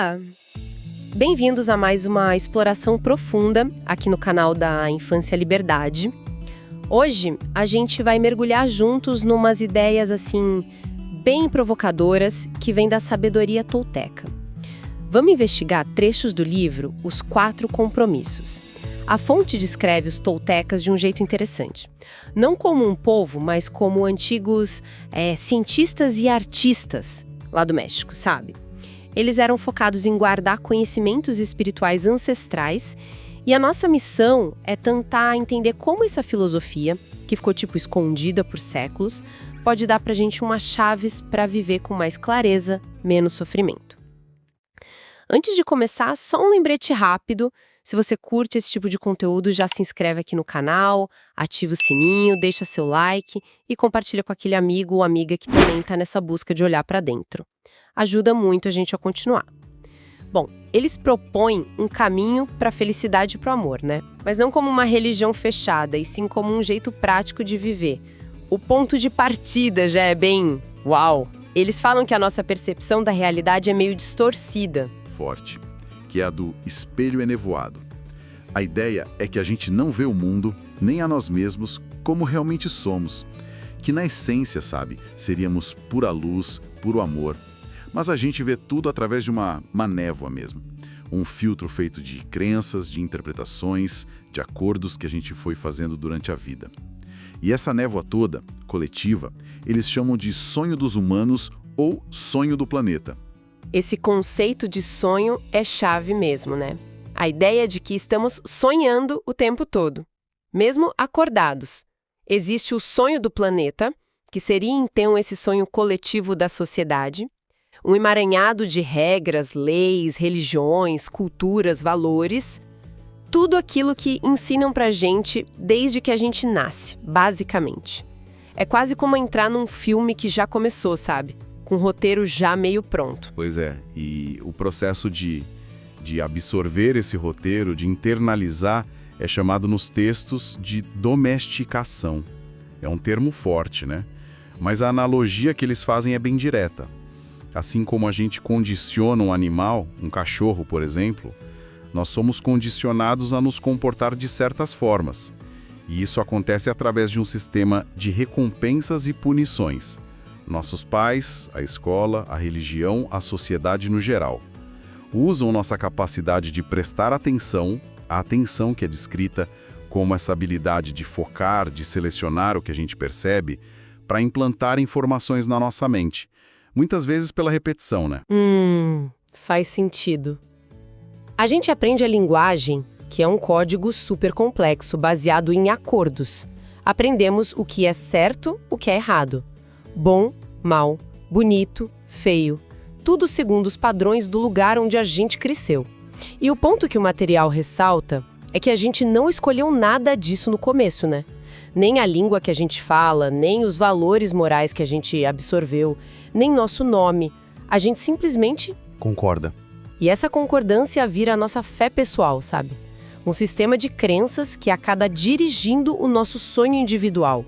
Olá! Bem-vindos a mais uma exploração profunda aqui no canal da Infância Liberdade. Hoje a gente vai mergulhar juntos numas ideias assim bem provocadoras que vêm da sabedoria tolteca. Vamos investigar trechos do livro Os Quatro Compromissos. A fonte descreve os toltecas de um jeito interessante. Não como um povo, mas como antigos cientistas e artistas lá do México, sabe? Eles eram focados em guardar conhecimentos espirituais ancestrais e a nossa missão é tentar entender como essa filosofia, que ficou escondida por séculos, pode dar pra gente umas chaves para viver com mais clareza, menos sofrimento. Antes de começar, só um lembrete rápido. Se você curte esse tipo de conteúdo, já se inscreve aqui no canal, ativa o sininho, deixa seu like e compartilha com aquele amigo ou amiga que também está nessa busca de olhar para dentro. Ajuda muito a gente a continuar. Bom, eles propõem um caminho para a felicidade e para o amor, né? Mas não como uma religião fechada, e sim como um jeito prático de viver. O ponto de partida já é bem uau! Eles falam que a nossa percepção da realidade é meio distorcida. Forte, que é a do espelho enevoado. A ideia é que a gente não vê o mundo, nem a nós mesmos, como realmente somos. Que na essência, seríamos pura luz, puro amor. Mas a gente vê tudo através de uma névoa mesmo. Um filtro feito de crenças, de interpretações, de acordos que a gente foi fazendo durante a vida. E essa névoa toda, coletiva, eles chamam de sonho dos humanos ou sonho do planeta. Esse conceito de sonho é chave mesmo, né? A ideia de que estamos sonhando o tempo todo, mesmo acordados. Existe o sonho do planeta, que seria então esse sonho coletivo da sociedade, um emaranhado de regras, leis, religiões, culturas, valores, tudo aquilo que ensinam pra gente desde que a gente nasce, basicamente. É quase como entrar num filme que já começou, sabe? Com o roteiro já meio pronto. Pois é, e o processo de absorver esse roteiro, de internalizar, é chamado nos textos de domesticação. É um termo forte, né? Mas a analogia que eles fazem é bem direta. Assim como a gente condiciona um animal, um cachorro, por exemplo, nós somos condicionados a nos comportar de certas formas. E isso acontece através de um sistema de recompensas e punições. Nossos pais, a escola, a religião, a sociedade no geral. Usam nossa capacidade de prestar atenção, a atenção que é descrita como essa habilidade de focar, de selecionar o que a gente percebe, para implantar informações na nossa mente. Muitas vezes pela repetição, né? Faz sentido. A gente aprende a linguagem, que é um código super complexo, baseado em acordos. Aprendemos o que é certo, o que é errado. Bom, mal, bonito, feio. Tudo segundo os padrões do lugar onde a gente cresceu. E o ponto que o material ressalta é que a gente não escolheu nada disso no começo, né? Nem a língua que a gente fala, nem os valores morais que a gente absorveu, nem nosso nome. A gente simplesmente concorda. E essa concordância vira a nossa fé pessoal, sabe? Um sistema de crenças que acaba dirigindo o nosso sonho individual.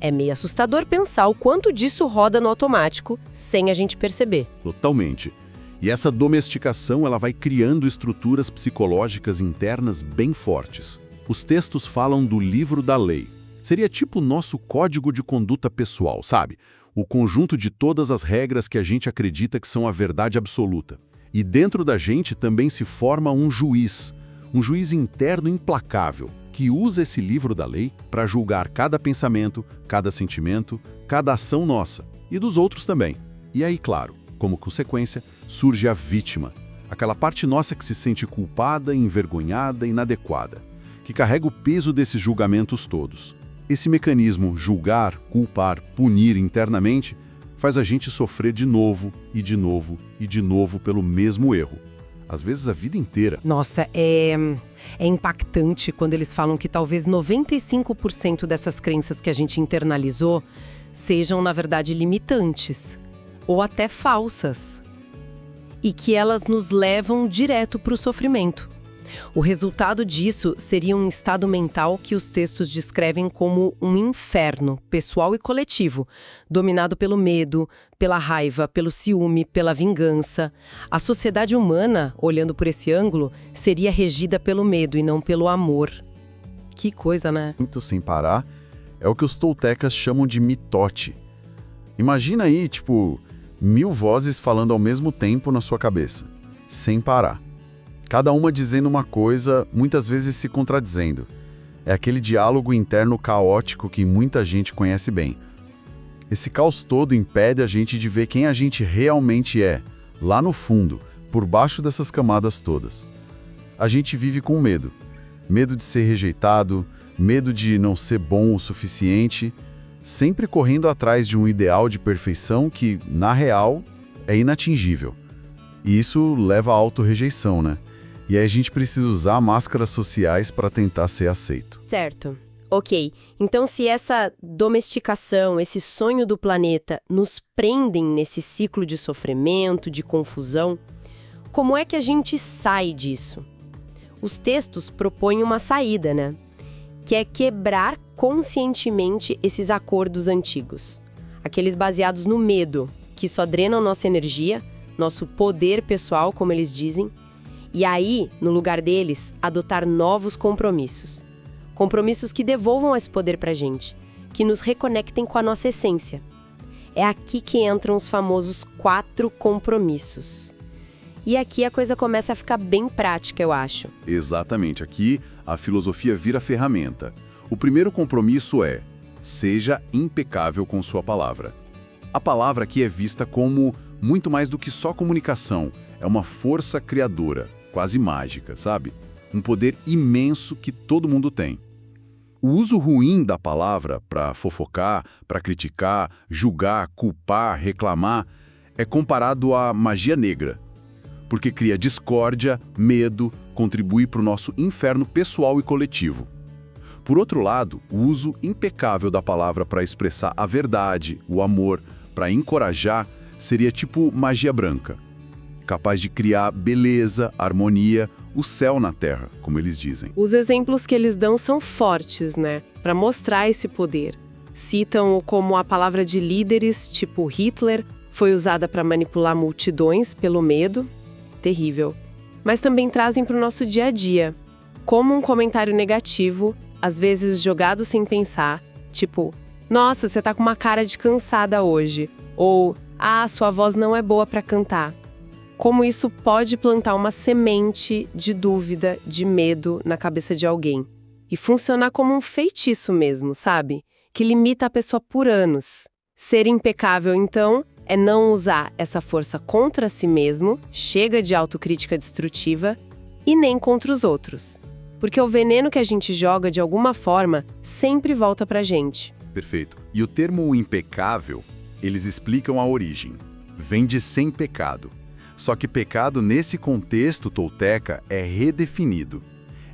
É meio assustador pensar o quanto disso roda no automático, sem a gente perceber. Totalmente. E essa domesticação ela vai criando estruturas psicológicas internas bem fortes. Os textos falam do livro da lei. Seria tipo o nosso código de conduta pessoal, sabe? O conjunto de todas as regras que a gente acredita que são a verdade absoluta. E dentro da gente também se forma um juiz interno implacável, que usa esse livro da lei para julgar cada pensamento, cada sentimento, cada ação nossa e dos outros também. E aí, claro, como consequência, surge a vítima, aquela parte nossa que se sente culpada, envergonhada, inadequada, que carrega o peso desses julgamentos todos. Esse mecanismo julgar, culpar, punir internamente faz a gente sofrer de novo e de novo e de novo pelo mesmo erro. Às vezes a vida inteira. Nossa, é impactante quando eles falam que talvez 95% dessas crenças que a gente internalizou sejam, na verdade, limitantes ou até falsas. E que elas nos levam direto para o sofrimento. O resultado disso seria um estado mental que os textos descrevem como um inferno, pessoal e coletivo, dominado pelo medo, pela raiva, pelo ciúme, pela vingança. A sociedade humana, olhando por esse ângulo, seria regida pelo medo e não pelo amor. Que coisa, né? Muito sem parar é o que os toltecas chamam de mitote. Imagina aí, 1000 vozes falando ao mesmo tempo na sua cabeça, sem parar. Cada uma dizendo uma coisa, muitas vezes se contradizendo. É aquele diálogo interno caótico que muita gente conhece bem. Esse caos todo impede a gente de ver quem a gente realmente é, lá no fundo, por baixo dessas camadas todas. A gente vive com medo. Medo de ser rejeitado, medo de não ser bom o suficiente, sempre correndo atrás de um ideal de perfeição que, na real, é inatingível. E isso leva à autorrejeição, né? E aí a gente precisa usar máscaras sociais para tentar ser aceito. Certo. Ok. Então, se essa domesticação, esse sonho do planeta nos prendem nesse ciclo de sofrimento, de confusão, como é que a gente sai disso? Os textos propõem uma saída, né? Que é quebrar conscientemente esses acordos antigos. Aqueles baseados no medo, que só drenam nossa energia, nosso poder pessoal, como eles dizem, e aí, no lugar deles, adotar novos compromissos. Compromissos que devolvam esse poder pra gente, que nos reconectem com a nossa essência. É aqui que entram os famosos 4 compromissos. E aqui a coisa começa a ficar bem prática, eu acho. Exatamente. Aqui, a filosofia vira ferramenta. O primeiro compromisso é: seja impecável com sua palavra. A palavra aqui é vista como muito mais do que só comunicação. É uma força criadora, quase mágica, sabe? Um poder imenso que todo mundo tem. O uso ruim da palavra para fofocar, para criticar, julgar, culpar, reclamar, é comparado à magia negra. Porque cria discórdia, medo, contribui para o nosso inferno pessoal e coletivo. Por outro lado, o uso impecável da palavra para expressar a verdade, o amor, para encorajar, seria tipo magia branca. Capaz de criar beleza, harmonia, o céu na terra, como eles dizem. Os exemplos que eles dão são fortes, né? Para mostrar esse poder. Citam como a palavra de líderes, tipo Hitler, foi usada para manipular multidões pelo medo. Terrível. Mas também trazem para o nosso dia a dia, como um comentário negativo, às vezes jogado sem pensar, tipo, nossa, você tá com uma cara de cansada hoje, ou, sua voz não é boa para cantar. Como isso pode plantar uma semente de dúvida, de medo na cabeça de alguém. E funcionar como um feitiço mesmo, sabe? Que limita a pessoa por anos. Ser impecável, então, é não usar essa força contra si mesmo, chega de autocrítica destrutiva, e nem contra os outros. Porque o veneno que a gente joga, de alguma forma, sempre volta pra gente. Perfeito. E o termo impecável, eles explicam a origem. Vem de sem pecado. Só que pecado, nesse contexto tolteca, é redefinido.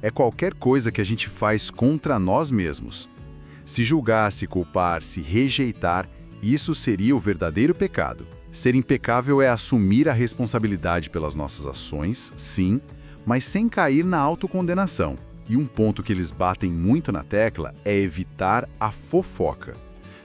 É qualquer coisa que a gente faz contra nós mesmos. Se julgar, se culpar, se rejeitar, isso seria o verdadeiro pecado. Ser impecável é assumir a responsabilidade pelas nossas ações, sim, mas sem cair na autocondenação. E um ponto que eles batem muito na tecla é evitar a fofoca.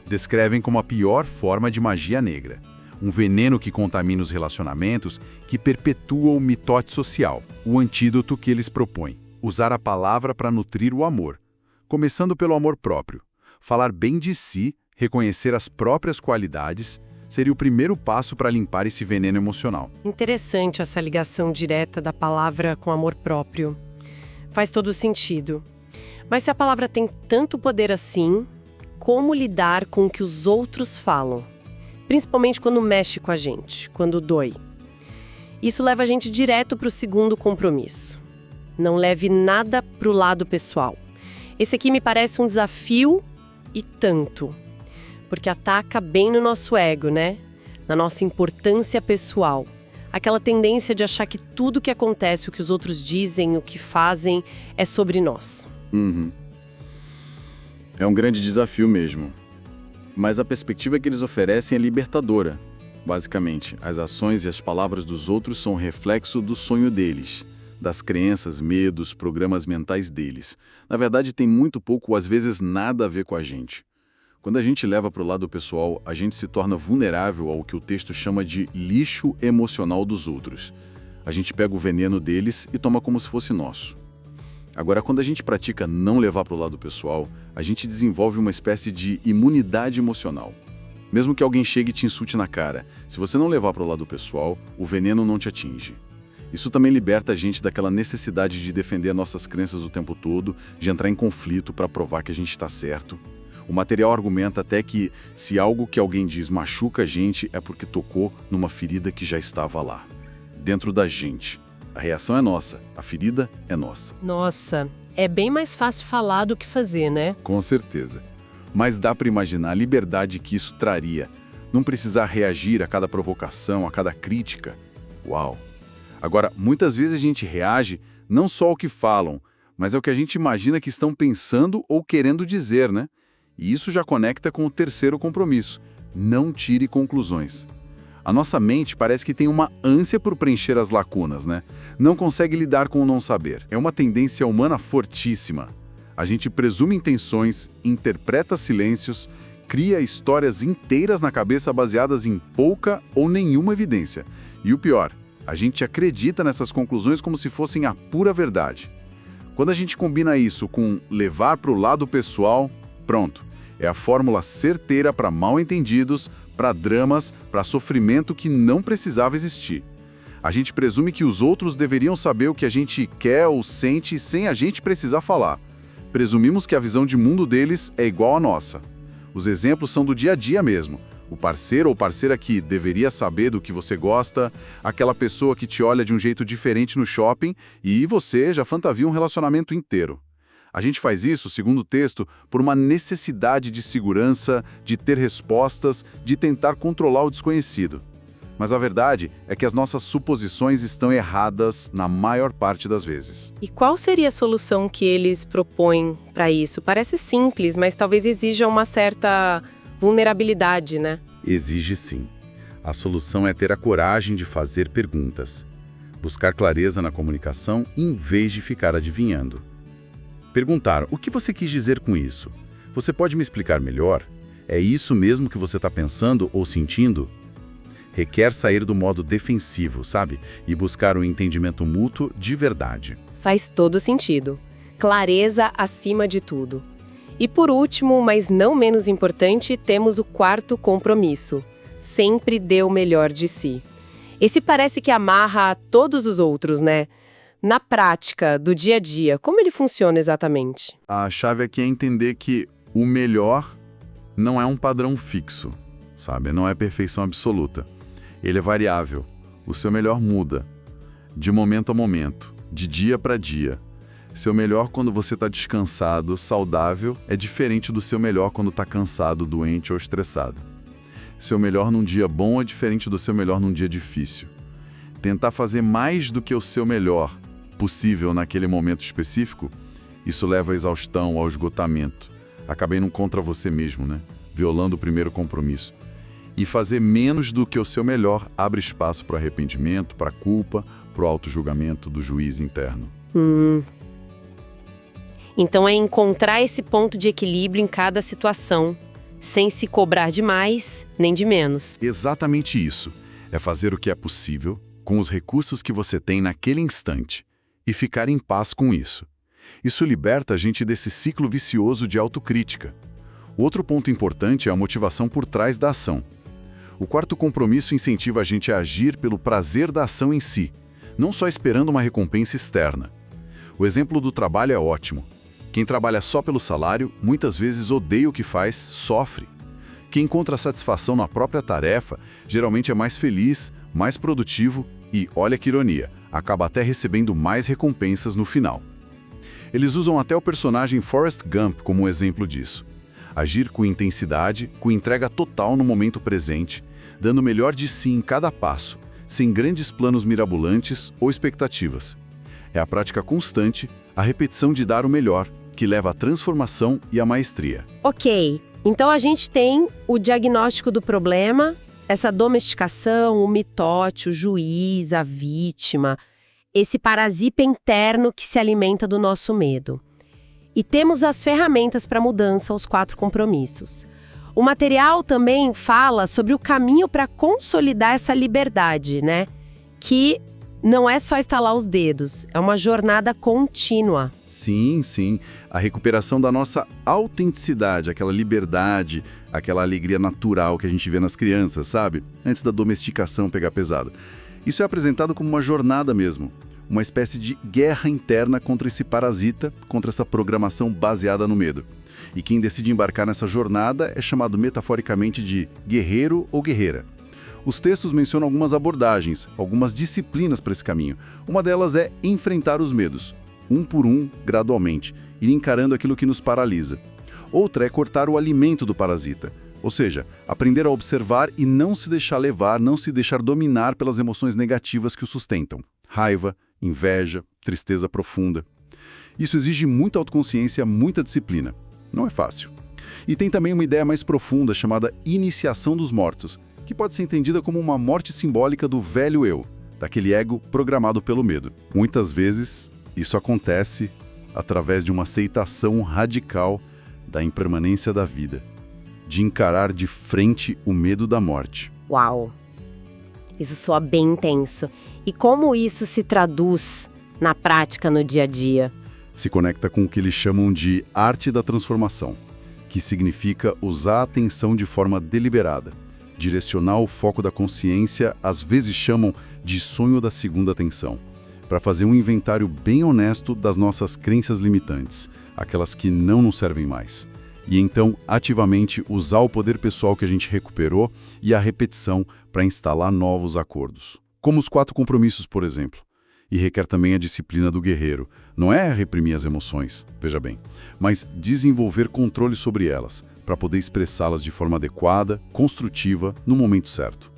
Descrevem como a pior forma de magia negra. Um veneno que contamina os relacionamentos, que perpetua o mitote social. O antídoto que eles propõem: usar a palavra para nutrir o amor. Começando pelo amor próprio. Falar bem de si, reconhecer as próprias qualidades, seria o primeiro passo para limpar esse veneno emocional. Interessante essa ligação direta da palavra com amor próprio. Faz todo sentido. Mas se a palavra tem tanto poder assim, como lidar com o que os outros falam? Principalmente quando mexe com a gente, quando dói. Isso leva a gente direto para o segundo compromisso. Não leve nada para o lado pessoal. Esse aqui me parece um desafio e tanto. Porque ataca bem no nosso ego, né? Na nossa importância pessoal. Aquela tendência de achar que tudo que acontece, o que os outros dizem, o que fazem, é sobre nós. É um grande desafio mesmo. Mas a perspectiva que eles oferecem é libertadora. Basicamente, as ações e as palavras dos outros são reflexo do sonho deles, das crenças, medos, programas mentais deles. Na verdade, tem muito pouco ou às vezes nada a ver com a gente. Quando a gente leva para o lado pessoal, a gente se torna vulnerável ao que o texto chama de lixo emocional dos outros. A gente pega o veneno deles e toma como se fosse nosso. Agora, quando a gente pratica não levar para o lado pessoal, a gente desenvolve uma espécie de imunidade emocional. Mesmo que alguém chegue e te insulte na cara, se você não levar para o lado pessoal, o veneno não te atinge. Isso também liberta a gente daquela necessidade de defender nossas crenças o tempo todo, de entrar em conflito para provar que a gente está certo. O material argumenta até que, se algo que alguém diz machuca a gente, é porque tocou numa ferida que já estava lá, dentro da gente. A reação é nossa, a ferida é nossa. Nossa, é bem mais fácil falar do que fazer, né? Com certeza. Mas dá para imaginar a liberdade que isso traria. Não precisar reagir a cada provocação, a cada crítica. Uau! Agora, muitas vezes a gente reage não só ao que falam, mas ao que a gente imagina que estão pensando ou querendo dizer, né? E isso já conecta com o terceiro compromisso. Não tire conclusões. A nossa mente parece que tem uma ânsia por preencher as lacunas, né? Não consegue lidar com o não saber. É uma tendência humana fortíssima. A gente presume intenções, interpreta silêncios, cria histórias inteiras na cabeça baseadas em pouca ou nenhuma evidência. E o pior, a gente acredita nessas conclusões como se fossem a pura verdade. Quando a gente combina isso com levar para o lado pessoal, pronto. É a fórmula certeira para mal-entendidos, para dramas, para sofrimento que não precisava existir. A gente presume que os outros deveriam saber o que a gente quer ou sente sem a gente precisar falar. Presumimos que a visão de mundo deles é igual à nossa. Os exemplos são do dia a dia mesmo. O parceiro ou parceira que deveria saber do que você gosta, aquela pessoa que te olha de um jeito diferente no shopping e você já fantavia um relacionamento inteiro. A gente faz isso, segundo o texto, por uma necessidade de segurança, de ter respostas, de tentar controlar o desconhecido. Mas a verdade é que as nossas suposições estão erradas na maior parte das vezes. E qual seria a solução que eles propõem para isso? Parece simples, mas talvez exija uma certa vulnerabilidade, né? Exige sim. A solução é ter a coragem de fazer perguntas. Buscar clareza na comunicação em vez de ficar adivinhando. Perguntar, o que você quis dizer com isso? Você pode me explicar melhor? É isso mesmo que você está pensando ou sentindo? Requer sair do modo defensivo, sabe? E buscar um entendimento mútuo de verdade. Faz todo sentido. Clareza acima de tudo. E por último, mas não menos importante, temos o quarto compromisso. Sempre dê o melhor de si. Esse parece que amarra a todos os outros, né? Na prática, do dia a dia, como ele funciona exatamente? A chave aqui é entender que o melhor não é um padrão fixo, sabe? Não é perfeição absoluta. Ele é variável. O seu melhor muda, de momento a momento, de dia para dia. Seu melhor quando você está descansado, saudável, é diferente do seu melhor quando está cansado, doente ou estressado. Seu melhor num dia bom é diferente do seu melhor num dia difícil. Tentar fazer mais do que o seu melhor possível naquele momento específico, isso leva à exaustão, ao esgotamento. Acaba indo contra você mesmo, né? Violando o primeiro compromisso. E fazer menos do que o seu melhor abre espaço para o arrependimento, para a culpa, para o autojulgamento do juiz interno. Então é encontrar esse ponto de equilíbrio em cada situação, sem se cobrar de mais nem de menos. Exatamente isso. É fazer o que é possível, com os recursos que você tem naquele instante, e ficar em paz com isso. Isso liberta a gente desse ciclo vicioso de autocrítica. Outro ponto importante é a motivação por trás da ação. O quarto compromisso incentiva a gente a agir pelo prazer da ação em si, não só esperando uma recompensa externa. O exemplo do trabalho é ótimo. Quem trabalha só pelo salário, muitas vezes odeia o que faz, sofre. Quem encontra satisfação na própria tarefa, geralmente é mais feliz, mais produtivo e, olha que ironia, acaba até recebendo mais recompensas no final. Eles usam até o personagem Forrest Gump como um exemplo disso. Agir com intensidade, com entrega total no momento presente, dando o melhor de si em cada passo, sem grandes planos mirabolantes ou expectativas. É a prática constante, a repetição de dar o melhor, que leva à transformação e à maestria. Ok, então a gente tem o diagnóstico do problema, essa domesticação, o mitote, o juiz, a vítima. esse parasita interno que se alimenta do nosso medo. E temos as ferramentas para mudança, os 4 compromissos. O material também fala sobre o caminho para consolidar essa liberdade, né? Que não é só estalar os dedos, é uma jornada contínua. Sim, sim. A recuperação da nossa autenticidade, aquela liberdade, aquela alegria natural que a gente vê nas crianças, sabe? Antes da domesticação pegar pesado. Isso é apresentado como uma jornada mesmo. Uma espécie de guerra interna contra esse parasita, contra essa programação baseada no medo. E quem decide embarcar nessa jornada é chamado metaforicamente de guerreiro ou guerreira. Os textos mencionam algumas abordagens, algumas disciplinas para esse caminho. Uma delas é enfrentar os medos, um por um, gradualmente, ir encarando aquilo que nos paralisa. Outra é cortar o alimento do parasita, ou seja, aprender a observar e não se deixar levar, não se deixar dominar pelas emoções negativas que o sustentam. Raiva, inveja, tristeza profunda. Isso exige muita autoconsciência, muita disciplina. Não é fácil. E tem também uma ideia mais profunda chamada iniciação dos mortos, que pode ser entendida como uma morte simbólica do velho eu, daquele ego programado pelo medo. Muitas vezes, isso acontece através de uma aceitação radical da impermanência da vida, de encarar de frente o medo da morte. Uau! Isso soa bem intenso. E como isso se traduz na prática, no dia a dia? Se conecta com o que eles chamam de arte da transformação, que significa usar a atenção de forma deliberada, direcionar o foco da consciência, às vezes chamam de sonho da segunda atenção, para fazer um inventário bem honesto das nossas crenças limitantes, aquelas que não nos servem mais. E então, ativamente, usar o poder pessoal que a gente recuperou e a repetição para instalar novos acordos. Como os 4 compromissos, por exemplo. E requer também a disciplina do guerreiro. Não é reprimir as emoções, veja bem, mas desenvolver controle sobre elas, para poder expressá-las de forma adequada, construtiva, no momento certo.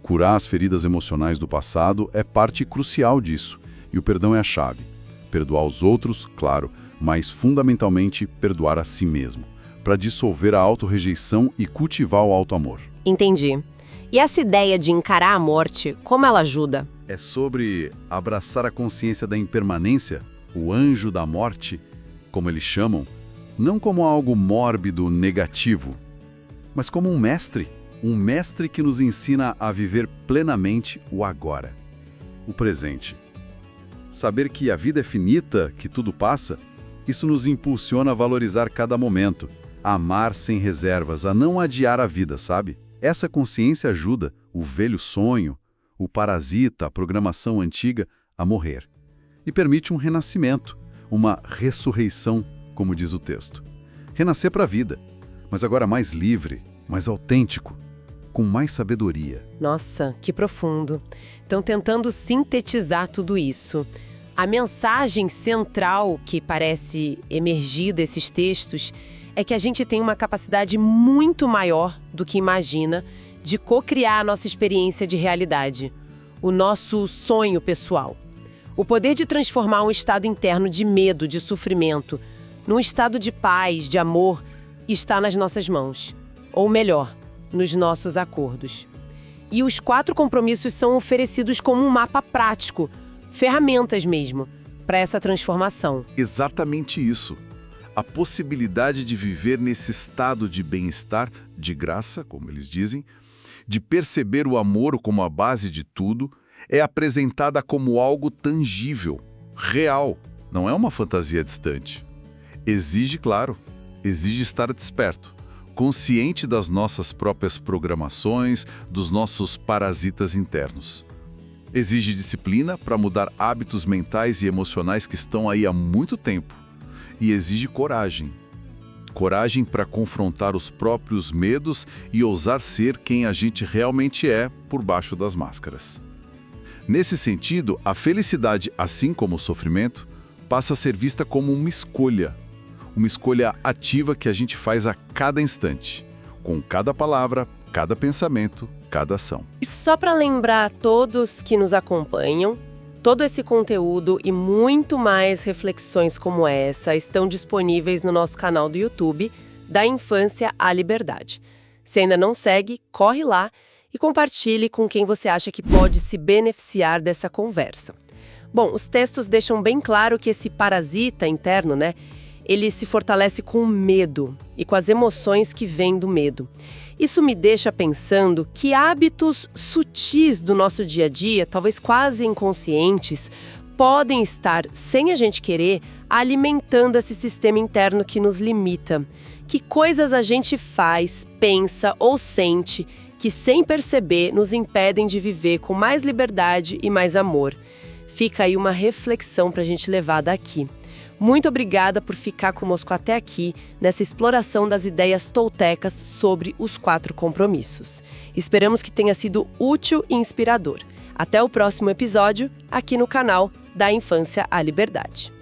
Curar as feridas emocionais do passado é parte crucial disso, e o perdão é a chave. Perdoar os outros, claro, mas fundamentalmente perdoar a si mesmo, para dissolver a autorrejeição e cultivar o auto-amor. Entendi. E essa ideia de encarar a morte, como ela ajuda? É sobre abraçar a consciência da impermanência, o anjo da morte, como eles chamam, não como algo mórbido, negativo, mas como um mestre que nos ensina a viver plenamente o agora, o presente. Saber que a vida é finita, que tudo passa, isso nos impulsiona a valorizar cada momento, a amar sem reservas, a não adiar a vida, sabe? Essa consciência ajuda o velho sonho, o parasita, a programação antiga, a morrer. E permite um renascimento, uma ressurreição, como diz o texto. Renascer para a vida, mas agora mais livre, mais autêntico, com mais sabedoria. Nossa, que profundo. Então, tentando sintetizar tudo isso, a mensagem central que parece emergir desses textos é que a gente tem uma capacidade muito maior do que imagina de co-criar a nossa experiência de realidade, o nosso sonho pessoal. O poder de transformar um estado interno de medo, de sofrimento, num estado de paz, de amor, está nas nossas mãos. Ou melhor, nos nossos acordos. E os 4 compromissos são oferecidos como um mapa prático, ferramentas mesmo, para essa transformação. Exatamente isso. A possibilidade de viver nesse estado de bem-estar, de graça, como eles dizem, de perceber o amor como a base de tudo, é apresentada como algo tangível, real, não é uma fantasia distante. Exige, claro, exige estar desperto, consciente das nossas próprias programações, dos nossos parasitas internos. Exige disciplina para mudar hábitos mentais e emocionais que estão aí há muito tempo. E exige coragem. Coragem para confrontar os próprios medos e ousar ser quem a gente realmente é por baixo das máscaras. Nesse sentido, a felicidade, assim como o sofrimento, passa a ser vista como uma escolha ativa que a gente faz a cada instante, com cada palavra, cada pensamento, cada ação. E só para lembrar a todos que nos acompanham, todo esse conteúdo e muito mais reflexões como essa estão disponíveis no nosso canal do YouTube, Da Infância à Liberdade. Se ainda não segue, corre lá e compartilhe com quem você acha que pode se beneficiar dessa conversa. Bom, os textos deixam bem claro que esse parasita interno, né, ele se fortalece com o medo e com as emoções que vêm do medo. Isso me deixa pensando que hábitos sutis do nosso dia a dia, talvez quase inconscientes, podem estar, sem a gente querer, alimentando esse sistema interno que nos limita. Que coisas a gente faz, pensa ou sente que, sem perceber, nos impedem de viver com mais liberdade e mais amor. Fica aí uma reflexão para a gente levar daqui. Muito obrigada por ficar conosco até aqui, nessa exploração das ideias toltecas sobre os 4 compromissos. Esperamos que tenha sido útil e inspirador. Até o próximo episódio, aqui no canal da Infância à Liberdade.